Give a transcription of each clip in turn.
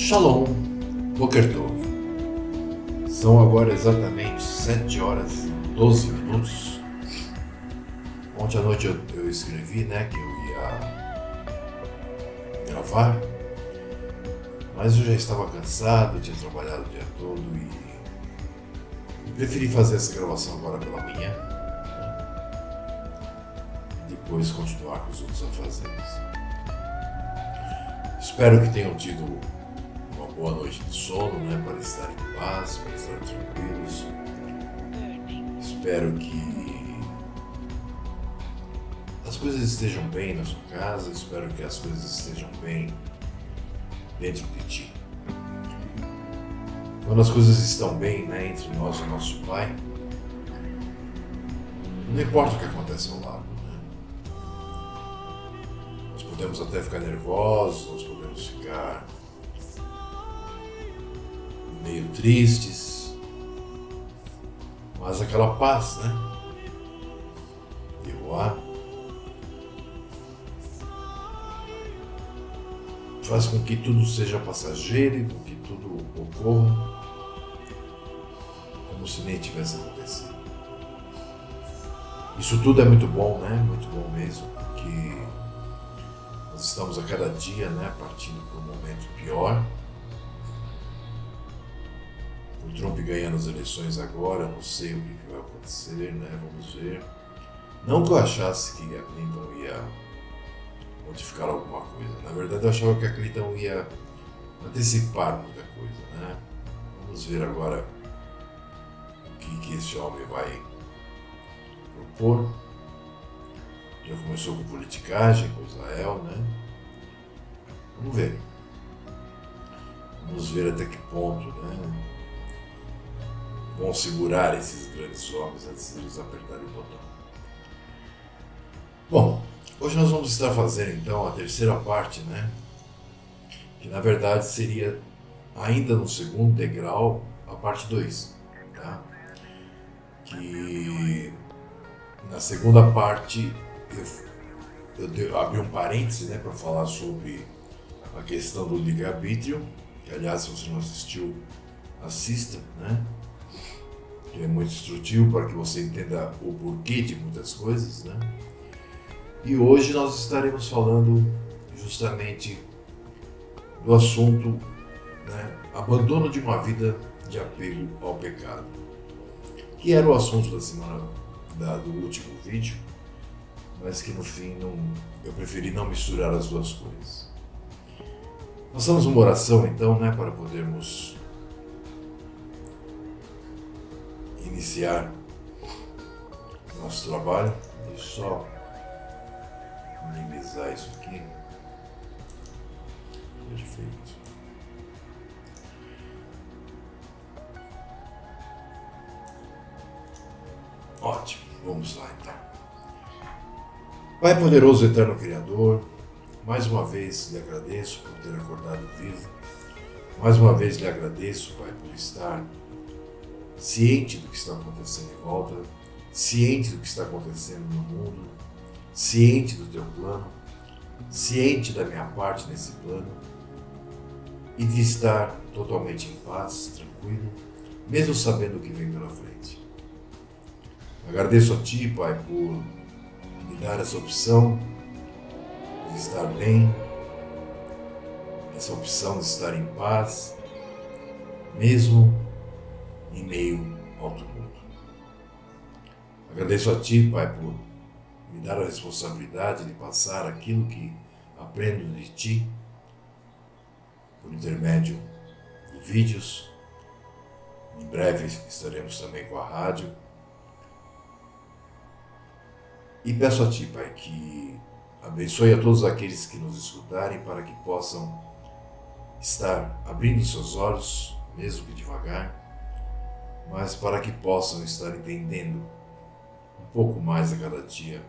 Shalom, Boker Tov. São agora exatamente 7 horas e 12 minutos. Ontem à noite eu escrevi, que eu ia gravar, mas eu já estava cansado, tinha trabalhado o dia todo e preferi fazer essa gravação agora pela manhã, e depois continuar com os outros afazeres. Espero que tenham tido uma boa noite de sono, para estar em paz, para estar tranquilos. Espero que as coisas estejam bem na sua casa, espero que as coisas estejam bem dentro de ti. Quando as coisas estão bem, entre nós e o nosso Pai, não importa o que acontece ao lado. Nós podemos até ficar nervosos, nós podemos ficar meio tristes, mas aquela paz, Yehoá, faz com que tudo seja passageiro e com que tudo ocorra como se nem tivesse acontecido. Isso tudo é muito bom, muito bom mesmo, porque nós estamos a cada dia, partindo para um momento pior. O Trump ganhando as eleições agora, não sei o que vai acontecer, vamos ver. Não que eu achasse que a Clinton ia modificar alguma coisa. Na verdade, eu achava que a Clinton ia antecipar muita coisa, Vamos ver agora o que esse homem vai propor. Já começou com politicagem, com Israel, Vamos ver. Vamos ver até que ponto, vão segurar esses grandes homens antes de eles apertarem o botão. Bom, hoje nós vamos estar fazendo então a terceira parte, que na verdade seria ainda no segundo degrau a parte 2, Que na segunda parte eu abri um parêntese, para falar sobre a questão do livre-arbítrio, que aliás, se você não assistiu, assista, que é muito instrutivo para que você entenda o porquê de muitas coisas, E hoje nós estaremos falando justamente do assunto, abandono de uma vida de apego ao pecado, que era o assunto da semana do último vídeo, mas que no fim eu preferi não misturar as duas coisas. Façamos uma oração então, para podermos iniciar nosso trabalho. Deixa eu só minimizar isso aqui. Perfeito. Ótimo, vamos lá então. Pai poderoso, eterno Criador, mais uma vez lhe agradeço por ter acordado vivo. Mais uma vez lhe agradeço, Pai, por estar ciente do que está acontecendo em volta, ciente do que está acontecendo no mundo, ciente do teu plano, ciente da minha parte nesse plano e de estar totalmente em paz, tranquilo, mesmo sabendo o que vem pela frente. Agradeço a Ti, Pai, por me dar essa opção de estar bem, essa opção de estar em paz, mesmo em meio ao tumulto. Agradeço a Ti, Pai, por me dar a responsabilidade de passar aquilo que aprendo de Ti, por intermédio de vídeos. Em breve estaremos também com a rádio. E peço a Ti, Pai, que abençoe a todos aqueles que nos escutarem para que possam estar abrindo seus olhos, mesmo que devagar, mas para que possam estar entendendo um pouco mais a cada dia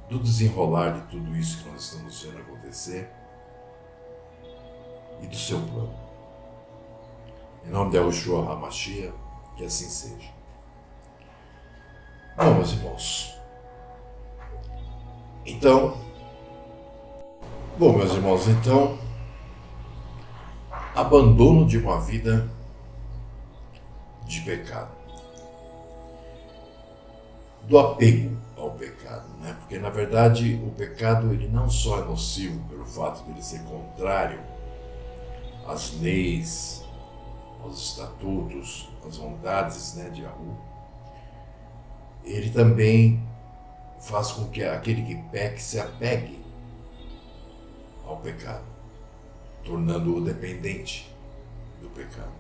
do desenrolar de tudo isso que nós estamos vendo acontecer e do seu plano. Em nome de Yahushua HaMashiach, que assim seja. Bom, meus irmãos, então, abandono de uma vida de pecado, do apego ao pecado, né? Porque na verdade o pecado ele não só é nocivo pelo fato de ele ser contrário às leis, aos estatutos, às vontades, né, de Yahu, ele também faz com que aquele que peque se apegue ao pecado, tornando-o dependente do pecado.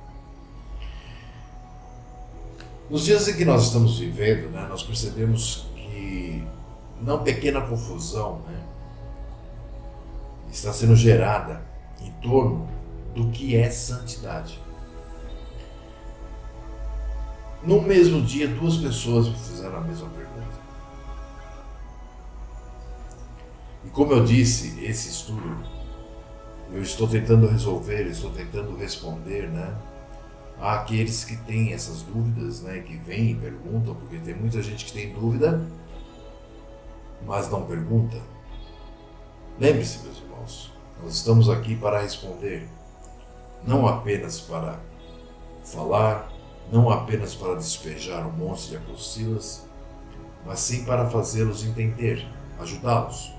Nos dias em que nós estamos vivendo, né, nós percebemos que não pequena confusão, né, está sendo gerada em torno do que é santidade. No mesmo dia, duas pessoas me fizeram a mesma pergunta. E como eu disse, esse estudo, eu estou tentando resolver, estou tentando responder, né, àqueles que têm essas dúvidas, né, que vêm e perguntam, porque tem muita gente que tem dúvida, mas não pergunta. Lembre-se, meus irmãos, nós estamos aqui para responder, não apenas para falar, não apenas para despejar um monte de apostilas, mas sim para fazê-los entender, ajudá-los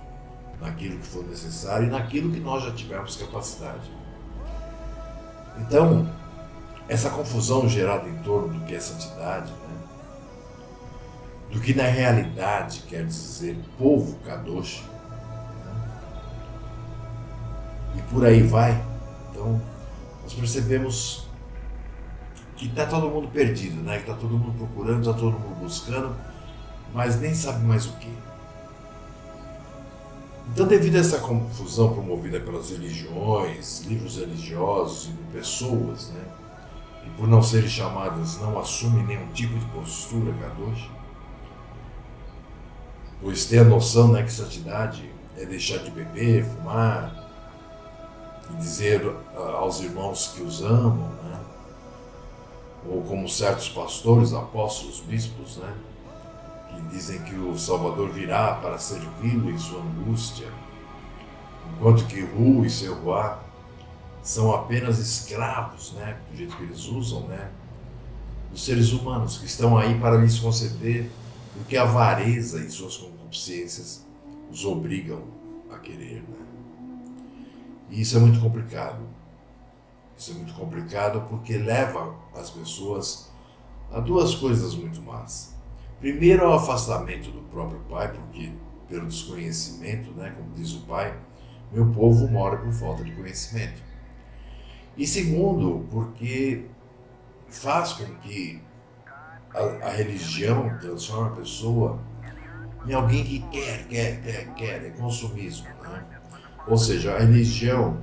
naquilo que for necessário e naquilo que nós já tivermos capacidade. Então, essa confusão gerada em torno do que é santidade, né, do que na realidade quer dizer povo Kadosh, né, e por aí vai. Então, nós percebemos que está todo mundo perdido, né? Que está todo mundo procurando, está todo mundo buscando, mas nem sabe mais o que. Então, devido a essa confusão promovida pelas religiões, livros religiosos e por pessoas, né, e por não serem chamadas, não assumem nenhum tipo de postura Kadosh, pois tem a noção, né, que santidade é deixar de beber, fumar, e dizer aos irmãos que os amam, né, ou como certos pastores, apóstolos, bispos, né, que dizem que o Salvador virá para servi-lo em sua angústia, enquanto que Ru e seu Ruá são apenas escravos, né, do jeito que eles usam, né, dos seres humanos, que estão aí para lhes conceder o que a avareza e suas concupiscências os obrigam a querer, né. E isso é muito complicado. Isso é muito complicado porque leva as pessoas a duas coisas muito más. Primeiro, ao afastamento do próprio Pai, porque pelo desconhecimento, né, como diz o Pai, meu povo mora por falta de conhecimento. E segundo, porque faz com que a religião transforme a pessoa em alguém que quer, é consumismo, né? Ou seja, a religião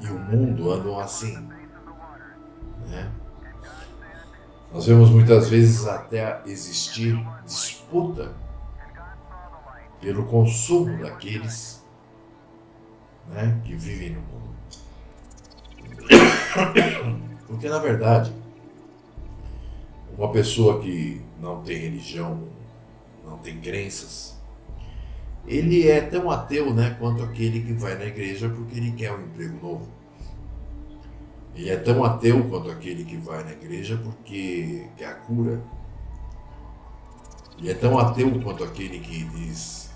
e o mundo andam assim, né? Nós vemos muitas vezes até existir disputa pelo consumo daqueles, né, que vivem no mundo. Porque na verdade, uma pessoa que não tem religião, não tem crenças, ele é tão ateu, né, quanto aquele que vai na igreja porque ele quer um emprego novo. Ele é tão ateu quanto aquele que vai na igreja porque quer a cura. Ele é tão ateu quanto aquele que diz,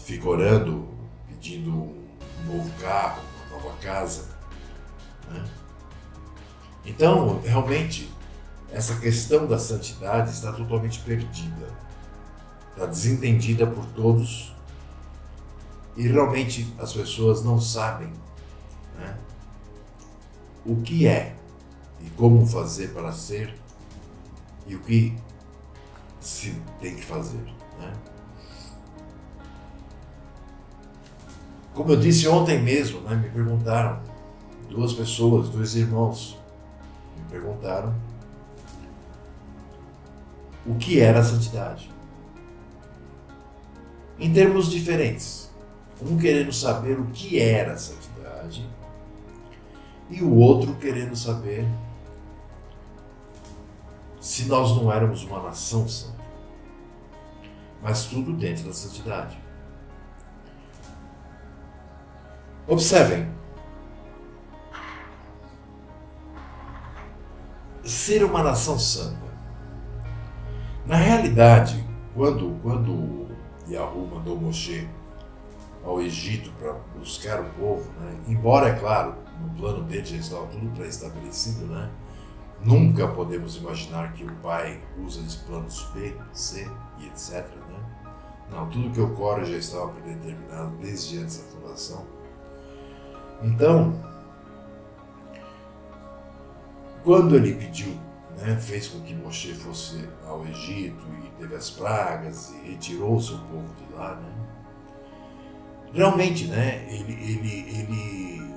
fica orando, pedindo um novo carro, uma nova casa, né? Então, realmente, essa questão da santidade está totalmente perdida. Está desentendida por todos e realmente as pessoas não sabem, né, o que é e como fazer para ser e o que se tem que fazer, né? Como eu disse ontem mesmo, né, me perguntaram, duas pessoas, dois irmãos, me perguntaram o que era a santidade. Em termos diferentes. Um querendo saber o que era a santidade e o outro querendo saber se nós não éramos uma nação santa. Mas tudo dentro da santidade. Observem, ser uma nação santa. Na realidade, quando Yahu mandou Moshe ao Egito para buscar o povo, né? Embora, é claro, no plano dele já estava tudo pré-estabelecido, né? Nunca podemos imaginar que o Pai usa os planos B, C e etc. Né? Não, tudo que ocorre já estava predeterminado desde antes da fundação. Então, quando ele pediu, né, fez com que Moshe fosse ao Egito e teve as pragas e retirou o seu povo de lá, né? Realmente, né, ele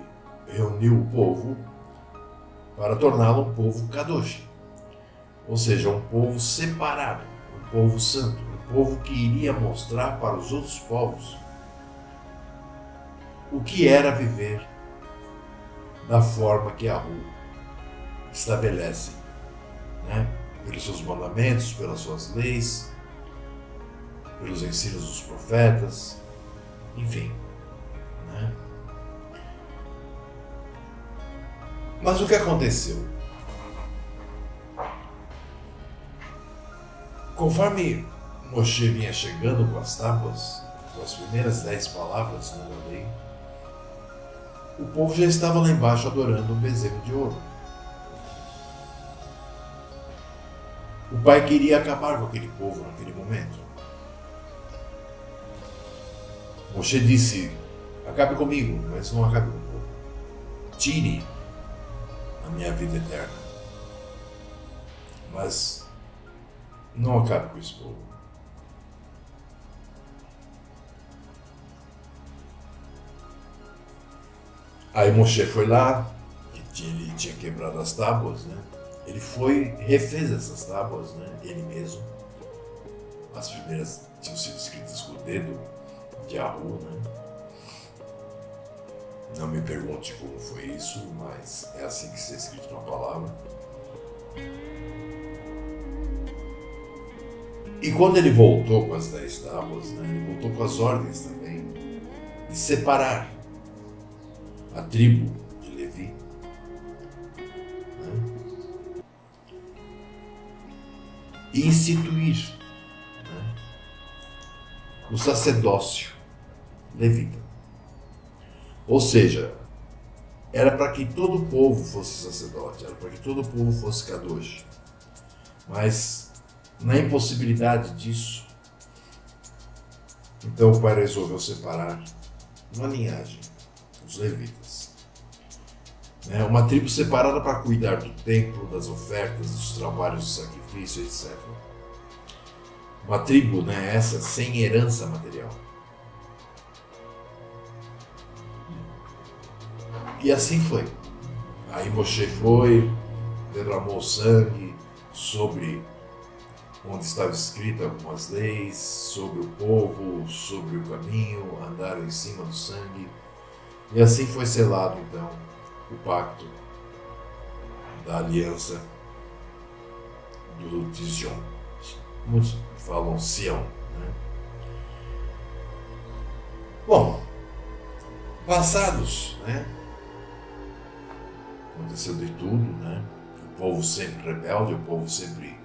reuniu o povo para torná-lo um povo kadosh, ou seja, um povo separado, um povo santo, um povo que iria mostrar para os outros povos o que era viver da forma que Yahu estabelece, né? Pelos seus mandamentos, pelas suas leis, pelos ensinos dos profetas, enfim, né? Mas o que aconteceu? Conforme Moshe vinha chegando com as tábuas, com as primeiras 10 palavras da lei, o povo já estava lá embaixo adorando um bezerro de ouro. O pai queria acabar com aquele povo naquele momento. Moshe disse: acabe comigo, mas não acabe com o povo. Tire a minha vida eterna, mas não acabe com esse povo. Aí Moshe foi lá, ele tinha quebrado as tábuas, né? Ele foi, refez essas tábuas, né? Ele mesmo. As primeiras tinham sido escritas com o dedo de Yahu, né? Não me pergunte como foi isso, mas é assim que está escrito na palavra. E quando ele voltou com as 10 tábuas, né? Ele voltou com as ordens também de separar a tribo de Levi, né? E instituir, né, o sacerdócio levita. Ou seja, era para que todo o povo fosse sacerdote, era para que todo o povo fosse kadosh. Mas na impossibilidade disso, então o pai resolveu separar uma linhagem, os levitas. Uma tribo separada para cuidar do templo, das ofertas, dos trabalhos de sacrifício, etc. Uma tribo, essa sem herança material. E assim foi. Aí Moshe foi, derramou sangue sobre onde estava escrita algumas leis, sobre o povo, sobre o caminho, andaram em cima do sangue. E assim foi selado, então, o pacto da aliança do Tzion. Muitos falam Sião, né? Bom, passados, né? Aconteceu de tudo, né? O povo sempre rebelde, o povo sempre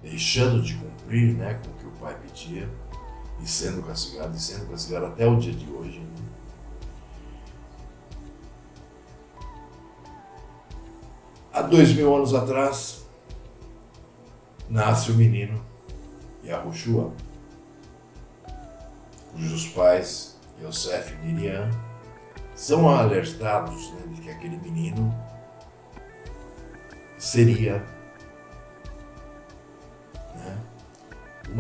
deixando de cumprir, né, com o que o pai pedia e sendo castigado até o dia de hoje, né? Há 2000 anos atrás, nasce o menino Yahushua, cujos pais, Yosef e Miriam, são alertados, né, de que aquele menino seria, né, o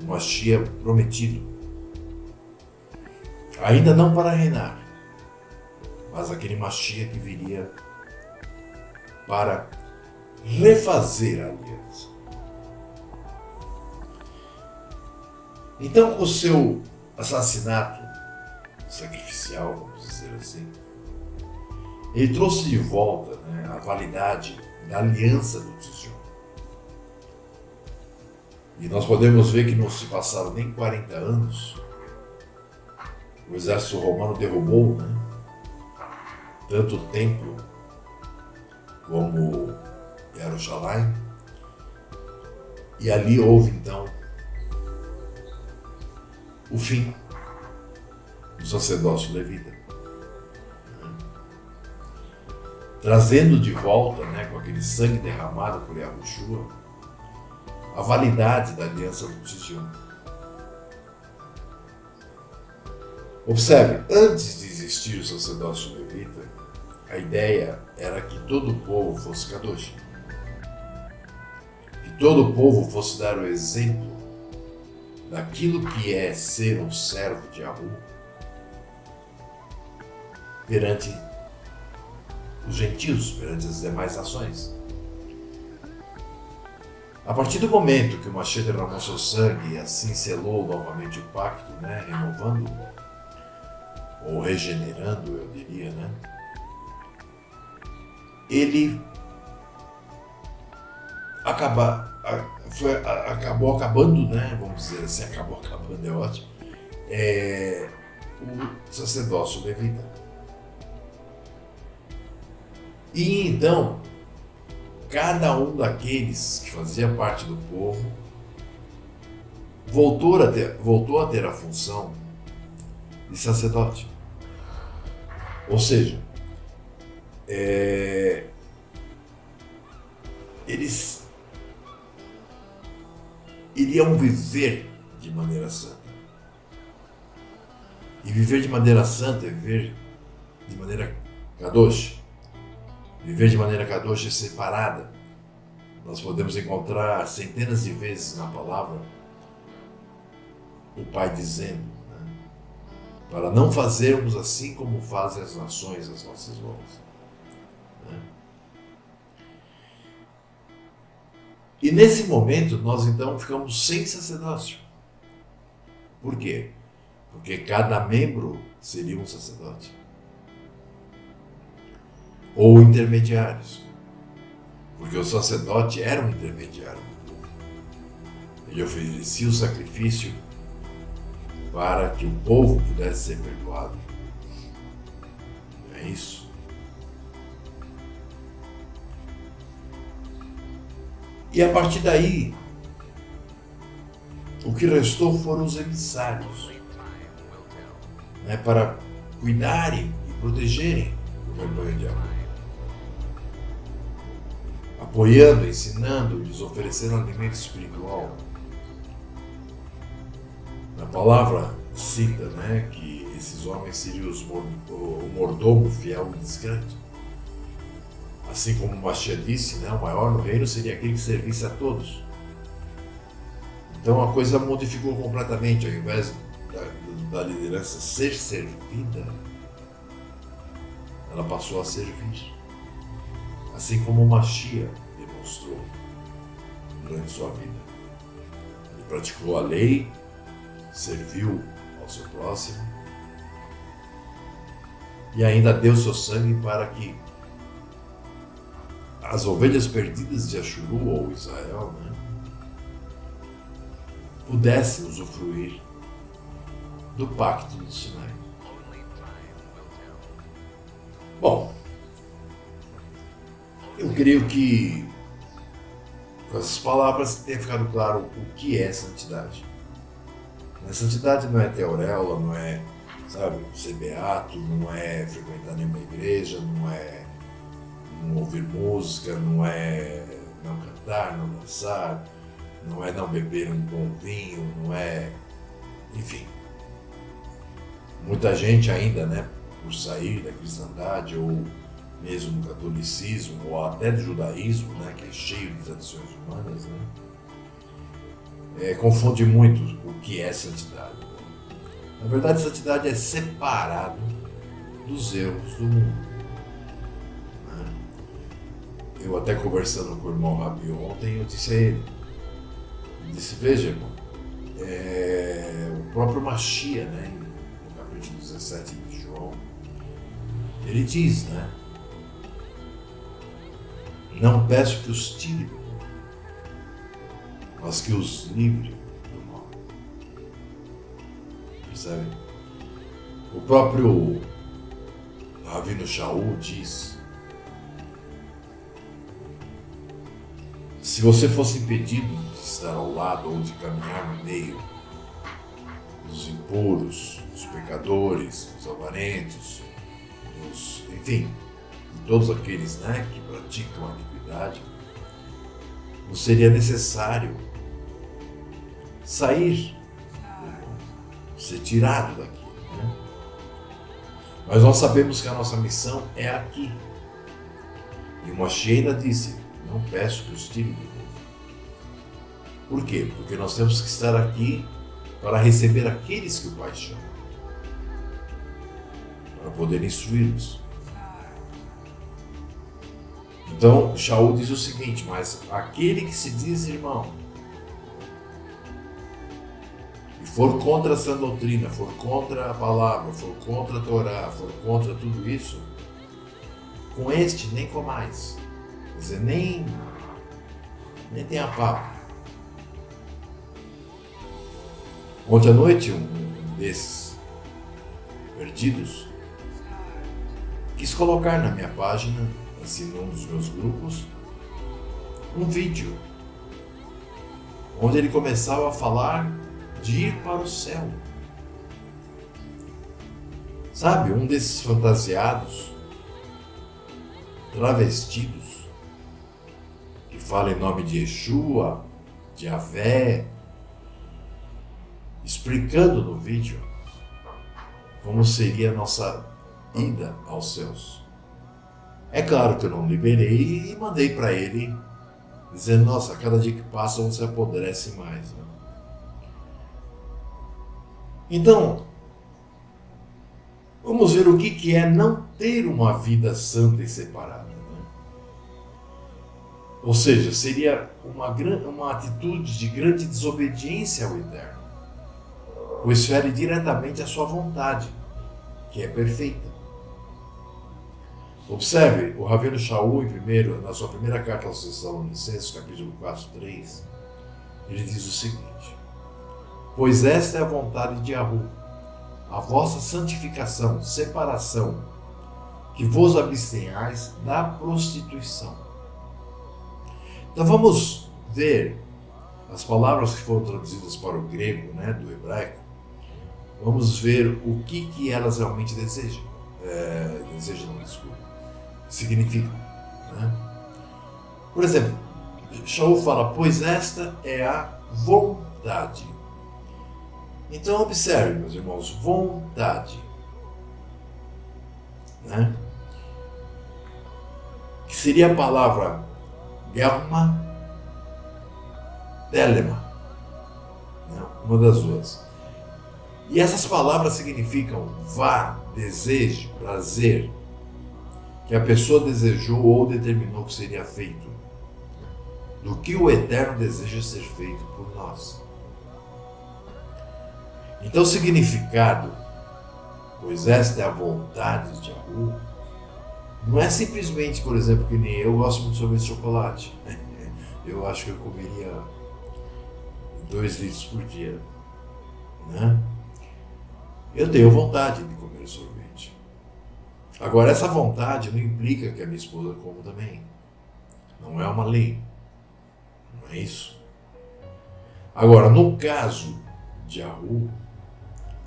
Mashiach prometido, ainda não para reinar, mas aquele Mashiach que viria para refazer a aliança. Então, com o seu assassinato sacrificial, vamos dizer assim, ele trouxe de volta, né, a validade da aliança do Tzion. E nós podemos ver que não se passaram nem 40 anos, o exército romano derrubou, né, tanto o templo como Jerusalém, e ali houve então o fim do sacerdócio levita, trazendo de volta, com aquele sangue derramado por Yahushua, a validade da aliança do Tijão. Observe, antes de existir o sacerdócio levita, a ideia era que todo o povo fosse Kadosh, que todo o povo fosse dar o exemplo daquilo que é ser um servo de Yahu perante os gentios, perante as demais nações. A partir do momento que o Mashiach derramou seu sangue e assim selou novamente o pacto, renovando ou regenerando, eu diria, ele acabou acabando, vamos dizer assim, acabou acabando, é ótimo, o sacerdócio levita. E então, cada um daqueles que fazia parte do povo voltou a ter a função de sacerdote. Ou seja, eles iriam viver de maneira santa. E viver de maneira santa é viver de maneira kadosh. Viver de maneira kadosh é separada. Nós podemos encontrar centenas de vezes na palavra o Pai dizendo, para não fazermos assim como fazem as nações às nossas voltas. E nesse momento nós então ficamos sem sacerdócio. Por quê? Porque cada membro seria um sacerdote. Ou intermediários. Porque o sacerdote era um intermediário. Ele oferecia o sacrifício para que o povo pudesse ser perdoado. É isso. E a partir daí, o que restou foram os emissários, para cuidarem e protegerem o rebanho de Yahu, apoiando, ensinando, lhes oferecendo alimento espiritual. A palavra cita, que esses homens seriam o mordomo fiel e discreto. Assim como Mashiach disse, o maior no reino seria aquele que servisse a todos. Então a coisa modificou completamente. Ao invés da liderança ser servida, ela passou a servir. Assim como Mashiach demonstrou durante sua vida. Ele praticou a lei, serviu ao seu próximo e ainda deu seu sangue para que as ovelhas perdidas de Ashuru ou Israel pudessem usufruir do pacto do Sinai. Bom, eu creio que com essas palavras tenha ficado claro o que é santidade. A santidade não é ter auréola, não é, ser beato, não é frequentar nenhuma igreja, não é não ouvir música, não é não cantar, não dançar, não é não beber um bom vinho, não é... Enfim. Muita gente ainda, por sair da cristandade ou mesmo do catolicismo ou até do judaísmo, que é cheio de tradições humanas, confunde muito o que é santidade. Na verdade, santidade é separado dos erros do mundo. Eu até conversando com o irmão Rabi ontem, eu disse a ele, veja, irmão, o próprio Mashiach, no capítulo 17 de João, ele diz, não peço que os tire do mundo, mas que os livre do mal. Percebe? O próprio Ravino Shaul diz se você fosse impedido de estar ao lado ou de caminhar no meio dos impuros, dos pecadores, dos avarentos, enfim, de todos aqueles, né, que praticam a iniquidade, não seria necessário sair, ser tirado daqui, né? Mas nós sabemos que a nossa missão é aqui. E o Moshe ainda disse: não peço que os tire do mundo. Por quê? Porque nós temos que estar aqui para receber aqueles que o Pai chama, para poder instruí-los. Então, Shaul diz o seguinte: mas aquele que se diz irmão e for contra essa doutrina, for contra a palavra, for contra a Torá, for contra tudo isso, com este nem comais. Quer dizer, nem tenha papo. Ontem à noite, um desses perdidos quis colocar na minha página, assim, num dos meus grupos, um vídeo onde ele começava a falar de ir para o céu. Sabe, um desses fantasiados, travestidos, que fala em nome de Yeshua, de Yahvé, explicando no vídeo como seria a nossa ida aos céus. É claro que eu não liberei e mandei para ele, dizendo: nossa, cada dia que passa você apodrece mais, né? Então, vamos ver o que é não ter uma vida santa e separada, né? Ou seja, seria uma atitude de grande desobediência ao Eterno, pois fere diretamente a sua vontade, que é perfeita. Observe, o Ravino Shaul, na sua primeira carta aos Tessalonicenses, capítulo 4:3, ele diz o seguinte: pois esta é a vontade de Yahu, a vossa santificação, separação, que vos abstenhais da prostituição. Então vamos ver as palavras que foram traduzidas para o grego, né, do hebraico. Vamos ver o que elas realmente desejam. Significam, né? Por exemplo, Shaul fala: pois esta é a vontade. Então observe, meus irmãos, vontade, né? Que seria a palavra Gelma, Telema, né? Uma das duas. E essas palavras significam vá, desejo, prazer, que a pessoa desejou ou determinou que seria feito, do que o Eterno deseja ser feito por nós. Então o significado, pois esta é a vontade de Yahu, não é simplesmente, por exemplo, que nem eu gosto muito de sorvete de chocolate. Eu acho que eu comeria 2 litros por dia, né? Eu tenho vontade de comer sorvete. Agora, essa vontade não implica que a minha esposa coma também. Não é uma lei. Não é isso. Agora, no caso de Yahu,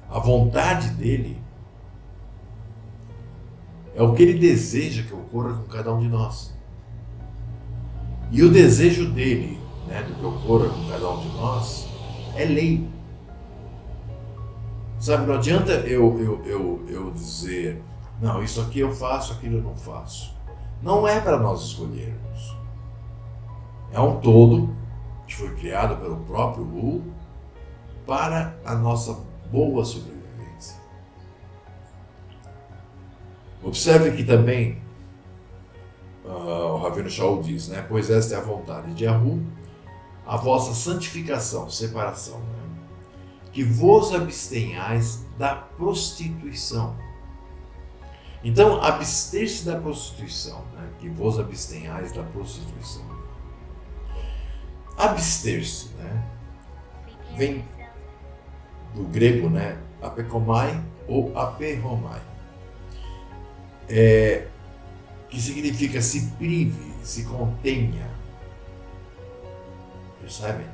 a vontade dele é o que ele deseja que ocorra com cada um de nós. E o desejo dele, né, do que ocorra com cada um de nós, é lei. Sabe, não adianta eu dizer: não, isso aqui eu faço, aquilo eu não faço. Não é para nós escolhermos. É um todo que foi criado pelo próprio Hu para a nossa boa sobrevivência. Observe que também o Ravino Shaul diz, né? Pois esta é a vontade de Yahu, a vossa santificação, separação, né? Que vos abstenhais da prostituição. Então, abster-se da prostituição, né? Que vos abstenhais da prostituição. Abster-se, né? Vem do grego, né? Apekomai ou aperromai. Que significa se prive, se contenha, Percebem?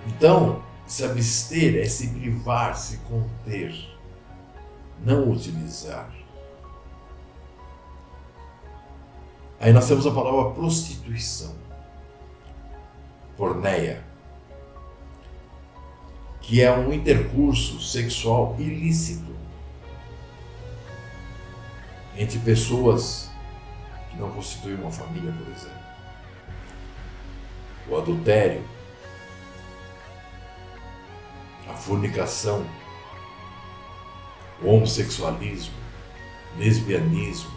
Então, se abster é se privar, se conter, não utilizar. Aí nós temos a palavra prostituição, porneia, que é um intercurso sexual ilícito entre pessoas que não constituem uma família, por exemplo. O adultério, a fornicação, o homossexualismo, lesbianismo,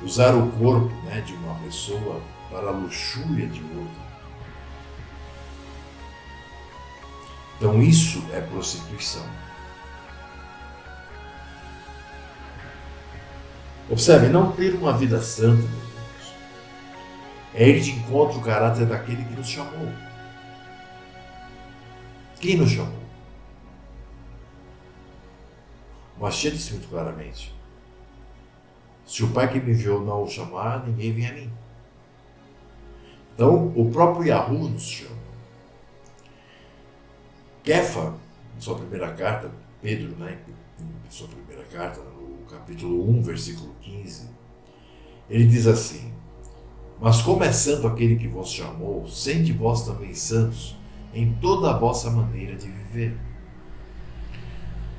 usar o corpo, de uma pessoa para a luxúria de outra. Então isso é prostituição. Observe, não ter uma vida santa, meus irmãos, é ir de encontro ao caráter daquele que nos chamou. Quem nos chamou? Machia disse muito claramente: se o Pai que me enviou não o chamar, ninguém vem a mim. Então, o próprio Yahoo nos chama. Kefa, em sua primeira carta, Pedro, em sua primeira carta, no capítulo 1, versículo 15, ele diz assim: mas como é santo aquele que vos chamou, sede vós também santos em toda a vossa maneira de viver.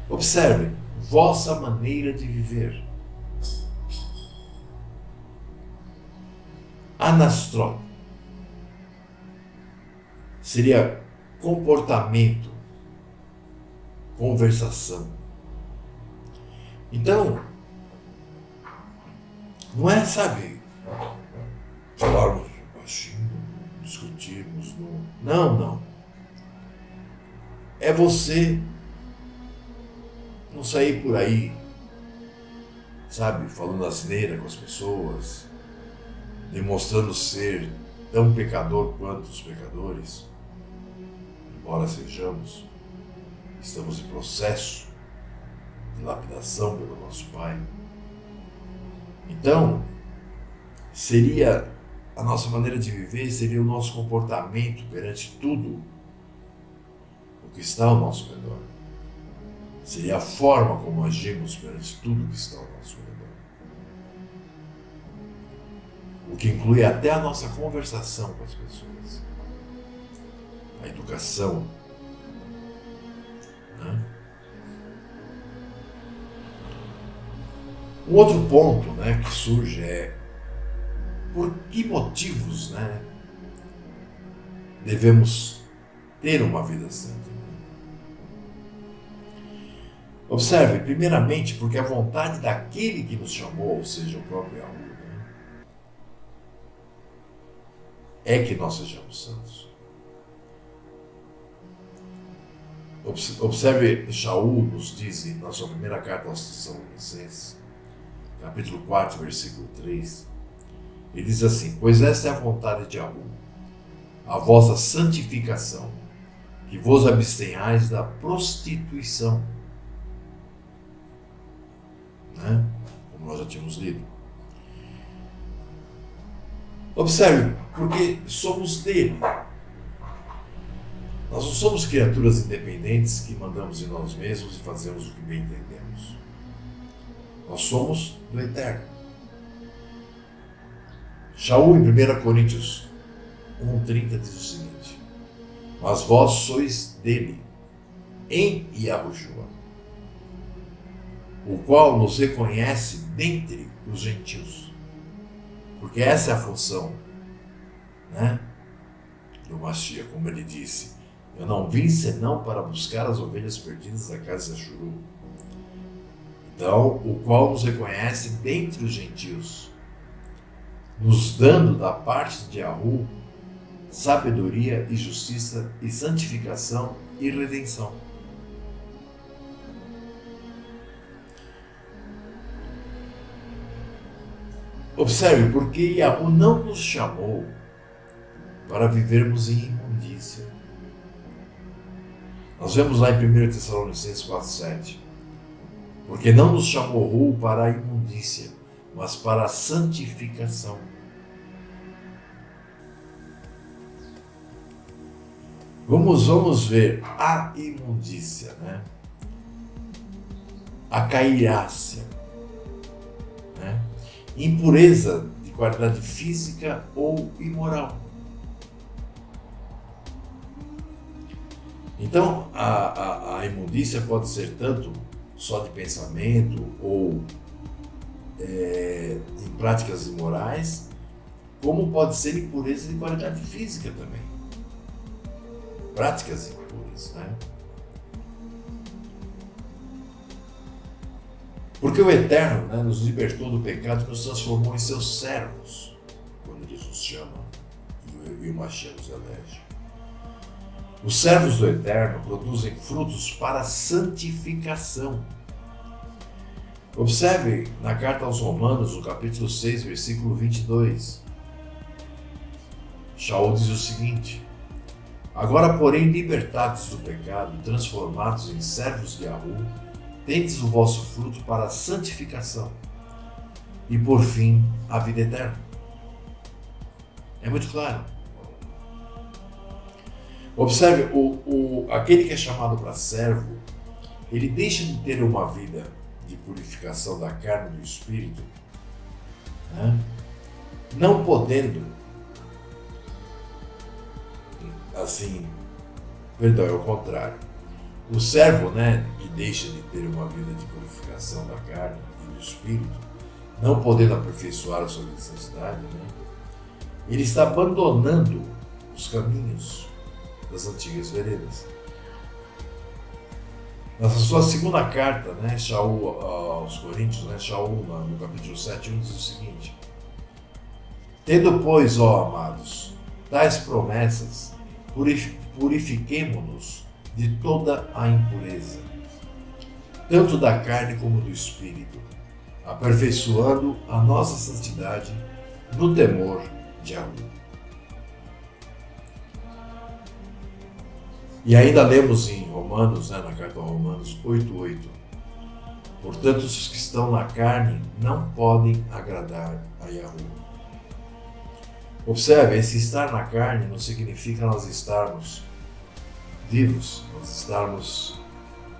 Observe, vossa maneira de viver. Anastró seria comportamento, conversação. Então, não é, falarmos baixinho, discutirmos. Não. É você não sair por aí, falando asneira com as pessoas, demonstrando ser tão pecador quanto os pecadores, embora sejamos, estamos em processo de lapidação pelo nosso Pai. Então, seria a nossa maneira de viver, seria o nosso comportamento perante tudo o que está ao nosso redor. Seria a forma como agimos perante tudo o que está ao nosso redor. O que inclui até a nossa conversação com as pessoas. A educação. Um outro ponto que surge é por que motivos devemos ter uma vida santa. Observe, primeiramente, porque a vontade daquele que nos chamou, ou seja, o próprio Yahweh, é que nós sejamos santos. Observe, Shaul nos diz na sua primeira carta aos Tessalonicenses, capítulo 4, versículo 3, ele diz assim: pois esta é a vontade de Yahweh, a vossa santificação, que vos abstenhais da prostituição. Como nós já tínhamos lido. Observe, porque somos dele. Nós não somos criaturas independentes que mandamos em nós mesmos e fazemos o que bem entendemos. Nós somos do Eterno. Shaul, em 1 Coríntios 1,30, diz o seguinte: mas vós sois dele, em Yahushua, o qual nos reconhece dentre os gentios. Porque essa é a função do Mashiach, como ele disse: eu não vim senão para buscar as ovelhas perdidas da casa de Ashuru. Então, o qual nos reconhece dentre os gentios, nos dando da parte de Yahu sabedoria e justiça e santificação e redenção. Observe, porque Yahu não nos chamou para vivermos em imundícia. Nós vemos lá em 1 Tessalonicenses 4,7. Porque não nos chamou para a imundícia, mas para a santificação. Vamos ver a imundícia, né? A cairácia, né? Impureza de qualidade física ou imoral. Então, a imundícia pode ser tanto só de pensamento ou em práticas imorais, como pode ser impureza de qualidade física também. Práticas impuras, né? Porque o Eterno, né, nos libertou do pecado e nos transformou em seus servos, quando Ele nos chama e o Mashiach nos elege. Os servos do Eterno produzem frutos para a santificação. Observe na carta aos Romanos, no capítulo 6, versículo 22. Shaul diz o seguinte: agora, porém, libertados do pecado, transformados em servos de Yahu, tendes o vosso fruto para a santificação e, por fim, a vida eterna. É muito claro. Observe, aquele que é chamado para servo, ele deixa de ter uma vida de purificação da carne e do espírito, né? Não podendo, é o contrário. O servo, né, que deixa de ter uma vida de purificação da carne e do espírito, não podendo aperfeiçoar a sua vida de santidade, né, ele está abandonando os caminhos das antigas veredas. Na sua segunda carta, né, Shaul aos Coríntios, né, Shaul no capítulo 7, diz o seguinte: tendo, pois, ó amados, tais promessas, purifiquemo-nos de toda a impureza, tanto da carne como do espírito, aperfeiçoando a nossa santidade no temor de Yahu. E ainda lemos em Romanos, né, na carta aos Romanos 8:8, portanto, os que estão na carne não podem agradar a Yahu. Observe, esse estar na carne não significa nós estarmos vivos, nós estarmos,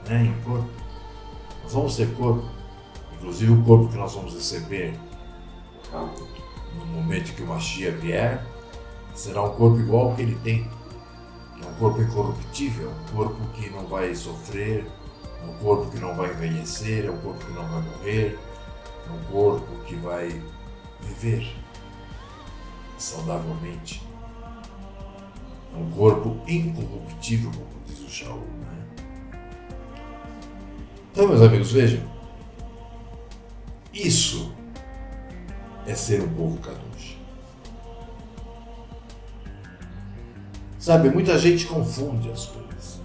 né, em corpo. Nós vamos ter corpo, inclusive o corpo que nós vamos receber no momento que o Mashiach vier, será um corpo igual ao que ele tem. É um corpo incorruptível, um corpo que não vai sofrer, é um corpo que não vai envelhecer, é um corpo que não vai morrer, é um corpo que vai viver saudavelmente. É um corpo incorruptível, como diz o Shaul, né? Então, meus amigos, vejam, isso é ser um povo Kadosh. Sabe, muita gente confunde as coisas.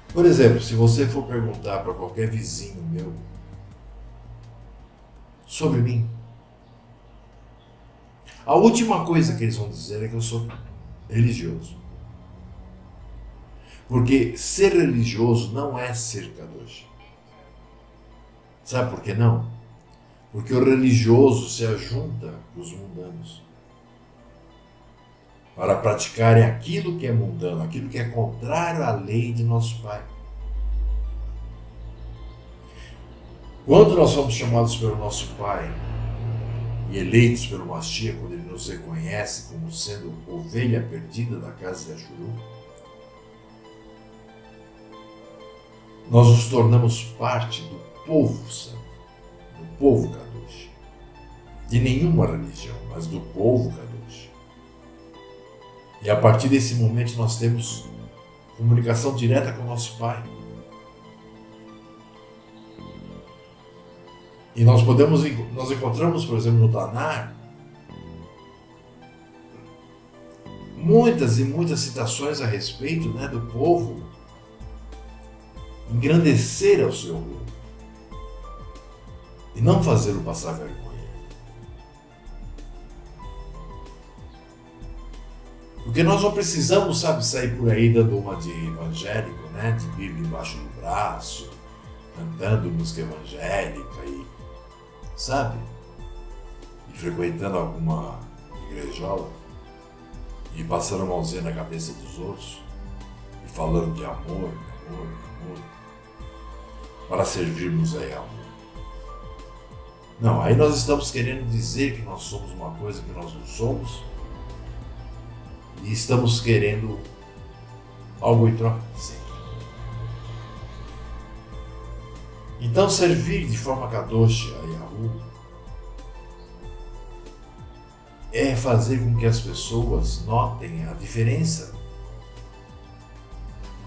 Por exemplo, se você for perguntar para qualquer vizinho meu sobre mim, a última coisa que eles vão dizer é que eu sou religioso. Porque ser religioso não é ser Kadosh. Sabe por que não? Porque o religioso se ajunta com os mundanos para praticarem aquilo que é mundano, aquilo que é contrário à lei de nosso Pai. Quando nós somos chamados pelo nosso Pai e eleitos pelo Mashiach, quando Ele nos reconhece como sendo ovelha perdida da casa de Ashuru, nós nos tornamos parte do povo santo, do povo Kadosh. De nenhuma religião, mas do povo Kadosh. E a partir desse momento nós temos comunicação direta com o nosso Pai. E nós encontramos, por exemplo, no Tanar, muitas e muitas citações a respeito, né, do povo engrandecer ao seu rei e não fazê-lo passar vergonha. Porque nós não precisamos, sair por aí dando uma de evangélico, né, de Bíblia embaixo do braço, cantando música evangélica e frequentando alguma igrejola e passando a mãozinha na cabeça dos outros e falando de amor, amor, amor, para servirmos a amor. Não, aí nós estamos querendo dizer que nós somos uma coisa que nós não somos e estamos querendo algo em troca sempre. Então servir de forma kadosh a Yahu é fazer com que as pessoas notem a diferença,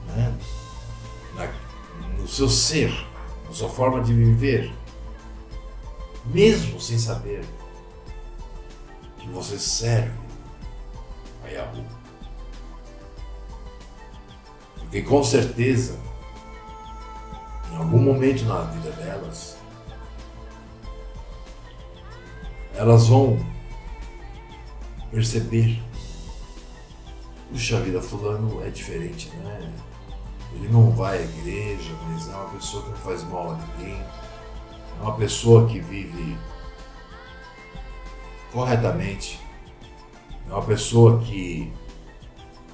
né? No seu ser, na sua forma de viver, mesmo sem saber que você serve a Yahu. Porque com certeza, em algum momento na vida delas, elas vão perceber: puxa vida, fulano é diferente, né? Ele não vai à igreja, mas é uma pessoa que não faz mal a ninguém, é uma pessoa que vive corretamente, é uma pessoa que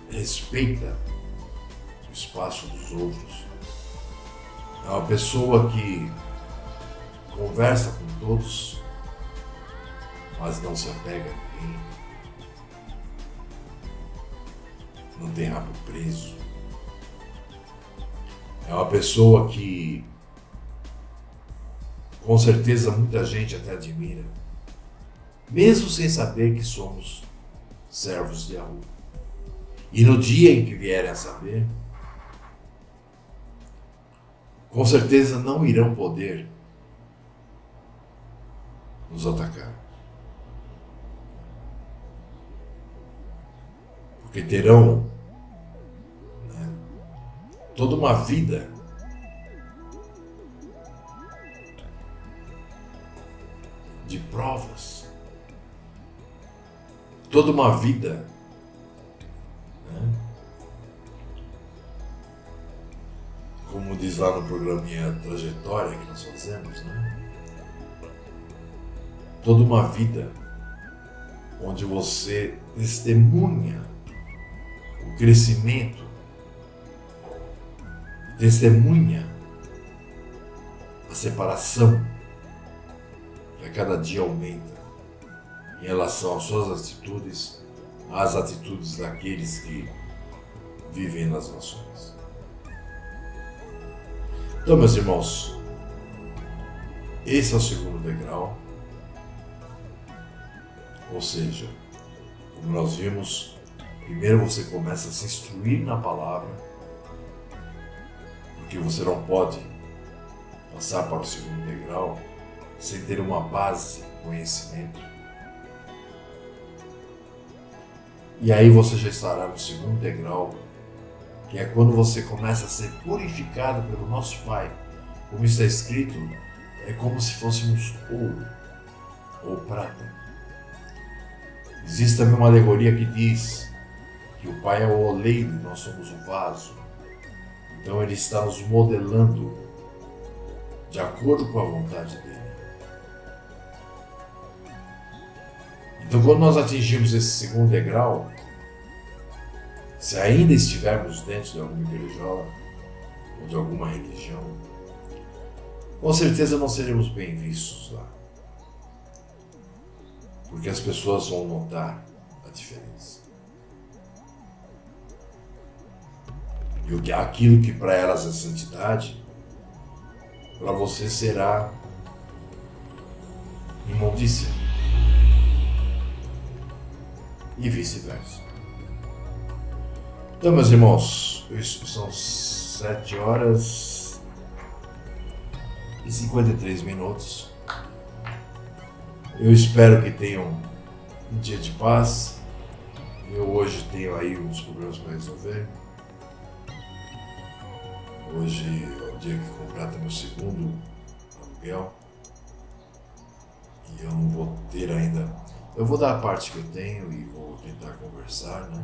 respeita o espaço dos outros, é uma pessoa que conversa com todos, mas não se apega a ninguém, não tem rabo preso. É uma pessoa que, com certeza, muita gente até admira, mesmo sem saber que somos servos de Yahu. E no dia em que vierem a saber, com certeza não irão poder nos atacar. Porque terão toda uma vida de provas, toda uma vida, né? Como diz lá no programinha Trajetória que nós fazemos, né? Toda uma vida onde você testemunha o crescimento, testemunha a separação que a cada dia aumenta em relação às suas atitudes, às atitudes daqueles que vivem nas nações. Então, meus irmãos, esse é o segundo degrau, ou seja, como nós vimos, primeiro você começa a se instruir na palavra, porque você não pode passar para o segundo degrau sem ter uma base de conhecimento. E aí você já estará no segundo degrau, que é quando você começa a ser purificado pelo nosso Pai. Como está escrito, é como se fôssemos ouro ou prata. Existe também uma alegoria que diz que o Pai é o oleiro e nós somos o vaso. Então Ele está nos modelando de acordo com a vontade dEle. Então, quando nós atingimos esse segundo degrau, se ainda estivermos dentro de alguma igrejola ou de alguma religião, com certeza não seremos bem vistos lá. Porque as pessoas vão notar a diferença. E aquilo que para elas é santidade, para você será imundícia. E vice-versa. Então, meus irmãos, são 7 horas e 53 minutos. Eu espero que tenham um dia de paz. Eu hoje tenho aí uns problemas para resolver. Hoje é o dia que completa meu segundo aluguel. E eu não vou ter ainda. Eu vou dar a parte que eu tenho e vou tentar conversar, né?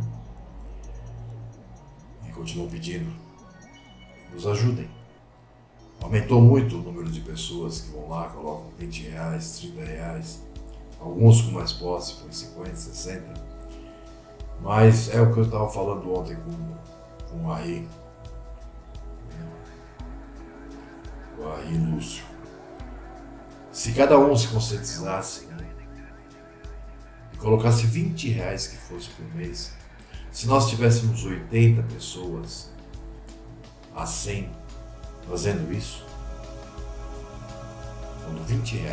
E continuo pedindo. Nos ajudem. Aumentou muito o número de pessoas que vão lá, colocam R$20, R$30. Alguns com mais posse, com 50, 60. Mas é o que eu estava falando ontem com o Ari, o Ari Lúcio. Se cada um se conscientizasse, né, e colocasse R$ 20 que fosse por mês, se nós tivéssemos 80 pessoas a 100 fazendo isso, com R$ 20,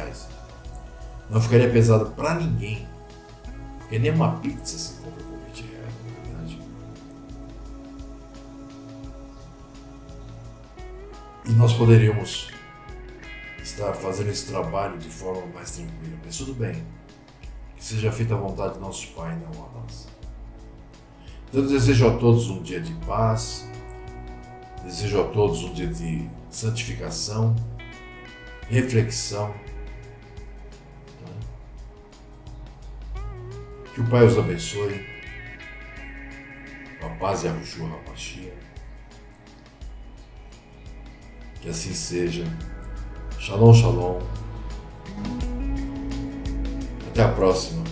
não ficaria pesado para ninguém, porque nem uma pizza se compra por R$ 20, na verdade. E nós poderíamos estar fazendo esse trabalho de forma mais tranquila, mas tudo bem, que seja feita a vontade do nosso Pai, não a nossa. Então eu desejo a todos um dia de paz, desejo a todos um dia de santificação, reflexão. Que o Pai os abençoe, com a paz e a Yahushua HaMashiach. Que assim seja. Shalom, shalom. Até a próxima.